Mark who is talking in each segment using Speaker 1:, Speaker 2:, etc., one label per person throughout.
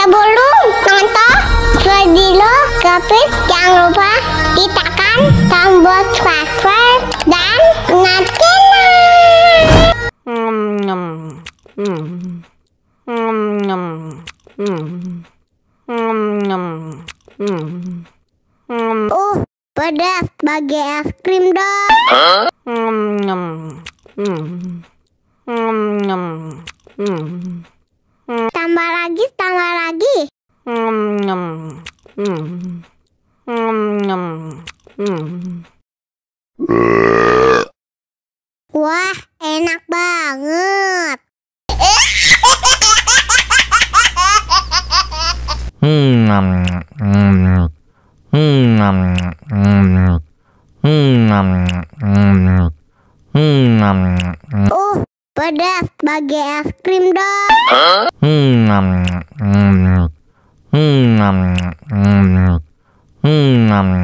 Speaker 1: Sebelum nonton video Kepit, jangan lupa tekan tombol subscribe dan nyalakan. Pedas bagi es krim dong. Tambah lagi, tambah lagi. Wah, enak banget. Pedas bagi es krim dong.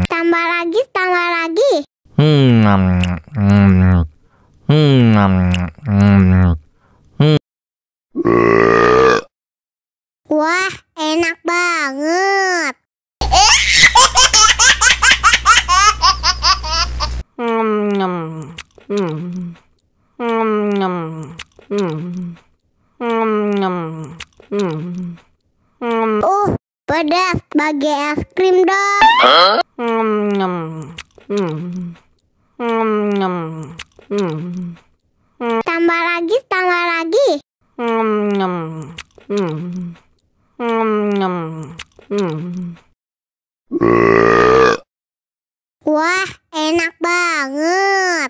Speaker 1: Tambah lagi, tambah lagi. Wah, enak banget. Pedas bagi es krim dong. Tambah lagi, tambah lagi. Wah, enak banget.